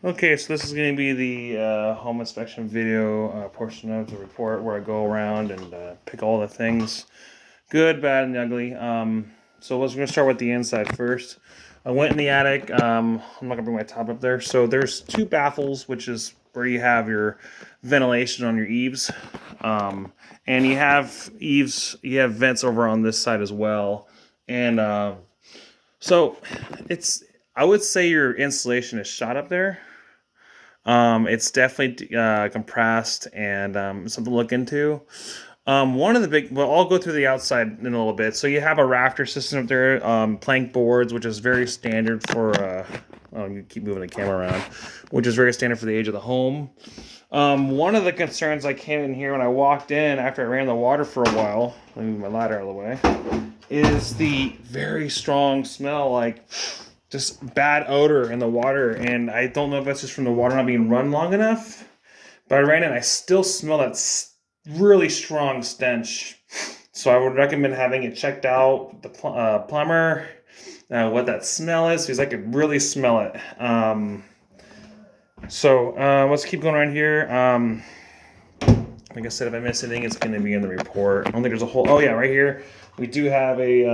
Okay, so this is going to be the home inspection video portion of the report where I go around and pick all the things, good, bad, and ugly. So we're going to start with the inside first. I went in the attic. I'm not going to bring my top up there. So there's two baffles, which is where you have your ventilation on your eaves. And you have vents over on this side as well. And so I would say your insulation is shot up there. It's definitely compressed and something to look into. One of the big, well, I'll go through the outside in a little bit. So you have a rafter system up there, plank boards, which is very standard for. You keep moving the camera around, which is very standard for the age of the home. One of the concerns I came in here when I walked in after I ran the water for a while, let me move my ladder out of the way, is the very strong smell, like just bad odor in the water. And I don't know if that's just from the water not being run long enough, but I ran in, I still smell that really strong stench. So I would recommend having it checked out, the plumber, what that smell is, because I could really smell it. Let's keep going around here. Like I said, if I miss anything, it's going to be in the report. I don't think there's a whole. Oh yeah, right here we do have a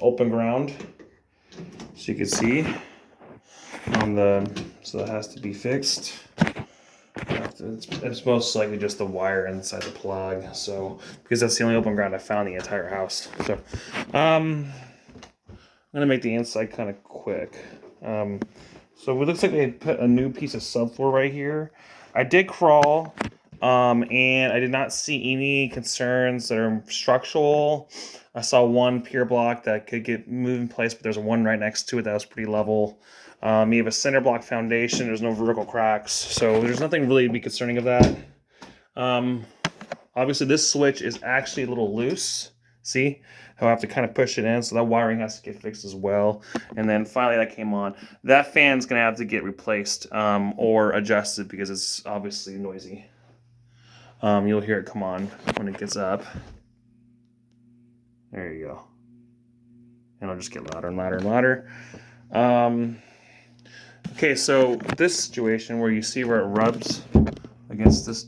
open ground, so you can see on the. So that has to be fixed. It's most likely just the wire inside the plug. So because that's the only open ground I found in the entire house. So I'm gonna make the inside kind of quick. So it looks like they put a new piece of subfloor right here. I did crawl, and I did not see any concerns that are structural. I saw one pier block that could get moved in place, but there's one right next to it that was pretty level. You have a center block foundation. There's no vertical cracks, so there's nothing really to be concerning of that. Obviously, this switch is actually a little loose. See how I have to kind of push it in, so that wiring has to get fixed as well. And then finally that came on. That fan's going to have to get replaced or adjusted because it's obviously noisy. You'll hear it come on when it gets up. There you go. And it'll just get louder and louder and louder. Okay, so this situation where you see where it rubs against this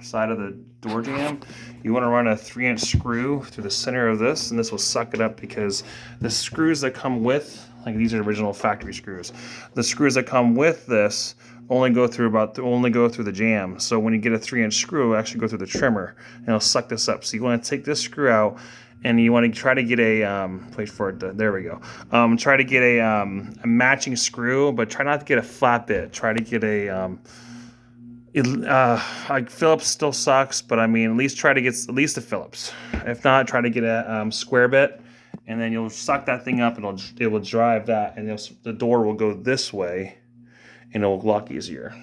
side of the door jamb, you want to run a 3-inch screw through the center of this, and this will suck it up because the screws that come with, like these are original factory screws, the screws that come with this only go through the jamb. So when you get a 3-inch screw, it'll actually go through the trimmer and it'll suck this up. So you want to take this screw out, and you want to try to get a wait for it. There we go. Try to get a matching screw, but try not to get a flat bit. Try to get a like Phillips still sucks, but I mean at least try to get at least a Phillips. If not, try to get a square bit, and then you'll suck that thing up, and it will drive that, and the door will go this way, and it will lock easier.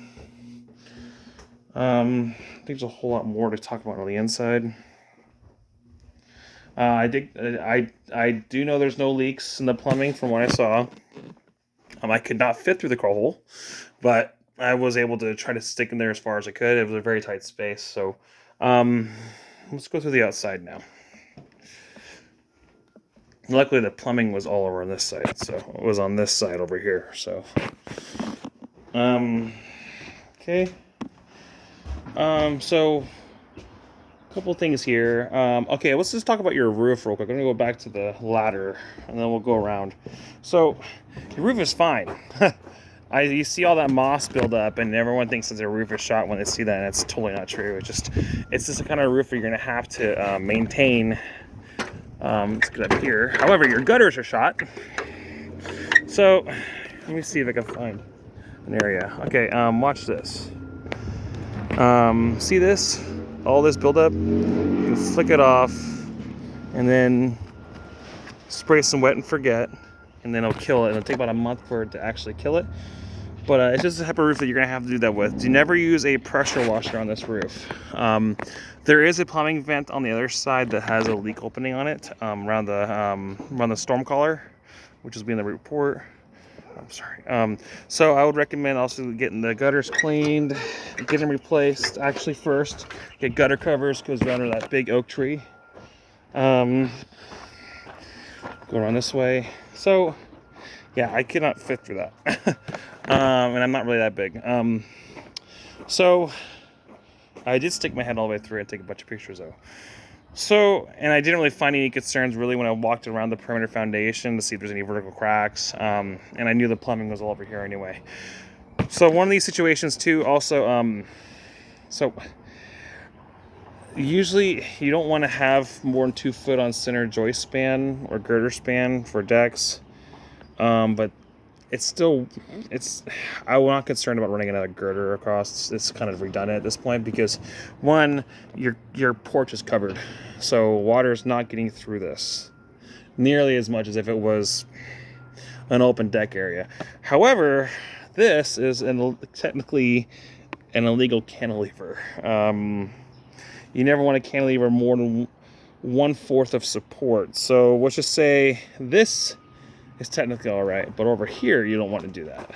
I think there's a whole lot more to talk about on the inside. I do know there's no leaks in the plumbing from what I saw. I could not fit through the crawl hole, but I was able to try to stick in there as far as I could. It was a very tight space. So let's go through the outside now. Luckily, the plumbing was all over on this side, so it was on this side over here. So, okay. So a couple things here. Okay, let's just talk about your roof real quick. I'm gonna go back to the ladder, and then we'll go around. So your roof is fine. You see all that moss build up, and everyone thinks that their roof is shot when they see that, and it's totally not true. It's just the kind of roof you're gonna have to maintain. Let's get up here. However, your gutters are shot. So let me see if I can find an area. Okay, watch this. See this? All this buildup? You flick it off, and then spray some wet and forget, and then it'll kill it. It'll take about a month for it to actually kill it. But it's just the type of roof that you're going to have to do that with. Do never use a pressure washer on this roof. There is a plumbing vent on the other side that has a leak opening on it around the storm collar, which is being the report. I'm sorry. So I would recommend also getting the gutters cleaned, get them replaced. Actually, first get gutter covers because they're under that big oak tree. Go around this way. So Yeah, I cannot fit through that. And I'm not really that big. So I did stick my head all the way through and take a bunch of pictures though. So, and I didn't really find any concerns really when I walked around the perimeter foundation to see if there's any vertical cracks. And I knew the plumbing was all over here anyway. So one of these situations too, also, so usually you don't want to have more than 2 foot on center joist span or girder span for decks. But I'm not concerned about running another girder across. It's kind of redundant at this point because one, your porch is covered, so water is not getting through this nearly as much as if it was an open deck area. However, this is technically an illegal cantilever. You never want to cantilever more than 1/4 of support. So let's just say this is technically all right, but over here you don't want to do that.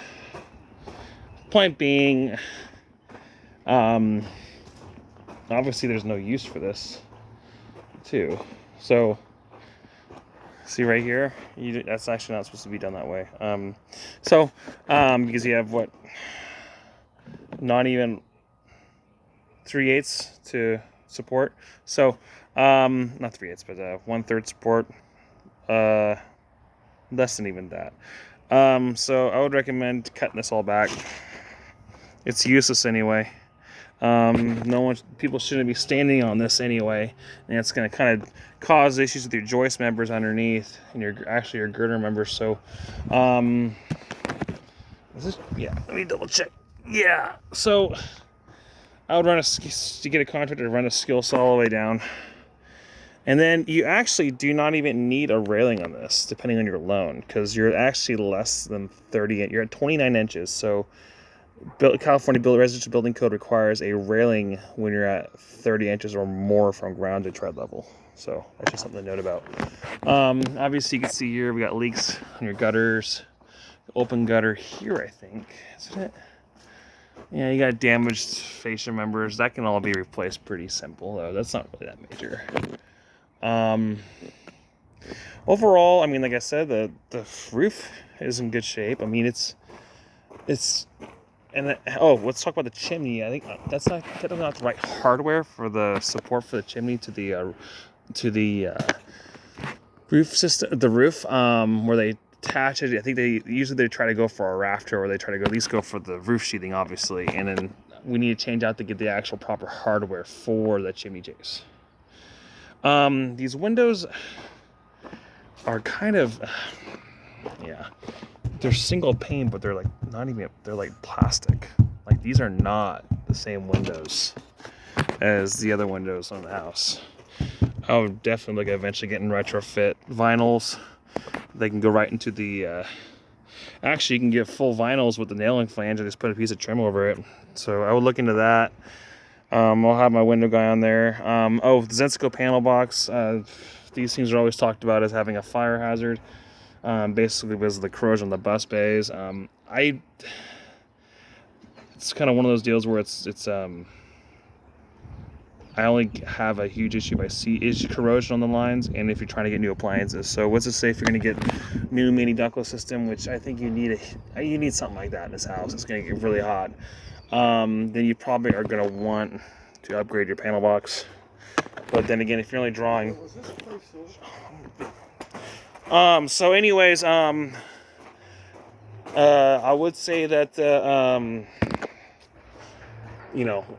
Point being, obviously there's no use for this too. So see right here, that's actually not supposed to be done that way. Because you have what, not even 3/8 to support. So not 3/8, but 1/3 support. Less than even that. So I would recommend cutting this all back. It's useless anyway. People shouldn't be standing on this anyway, and it's going to kind of cause issues with your joist members underneath and your girder members. So, let me double check. Yeah. So I would get a contractor to run a skill saw all the way down. And then you actually do not even need a railing on this, depending on your loan, because you're actually less than 30. You're at 29 inches. So California Residential Building Code requires a railing when you're at 30 inches or more from ground to tread level. So that's just something to note about. Obviously, you can see here we got leaks on your gutters. Open gutter here, I think. Isn't it? Yeah, you got damaged fascia members. That can all be replaced pretty simple, though. That's not really that major. Overall, I mean, like I said, the roof is in good shape. I mean, let's talk about the chimney. I think that's not the right hardware for the support for the chimney to the roof system, the roof, where they attach it. I think they try to go for a rafter, or they try to at least go for the roof sheathing, obviously, and then we need to change out to get the actual proper hardware for the chimney chase. These windows are kind of, they're single pane, but they're like they're like plastic. Like, these are not the same windows as the other windows on the house. I would definitely look at eventually getting retrofit vinyls. They can go right into the, actually you can get full vinyls with the nailing flange and just put a piece of trim over it. So I would look into that. I'll have my window guy on there. The Zensko panel box. These things are always talked about as having a fire hazard. Basically because of the corrosion on the bus bays. It's kind of one of those deals where I only have a huge issue if I see corrosion on the lines, and if you're trying to get new appliances. So what's to say if you're going to get new mini ductless system, which I think you need something like that in this house. It's going to get really hot. Then you probably are going to want to upgrade your panel box. But then again, if you're only drawing, so anyways, I would say that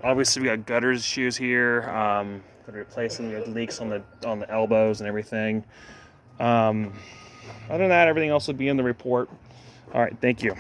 obviously we got gutters issues here. Gotta replace them. We got leaks on the elbows and everything. Other than that, everything else will be in the report. All right, thank you.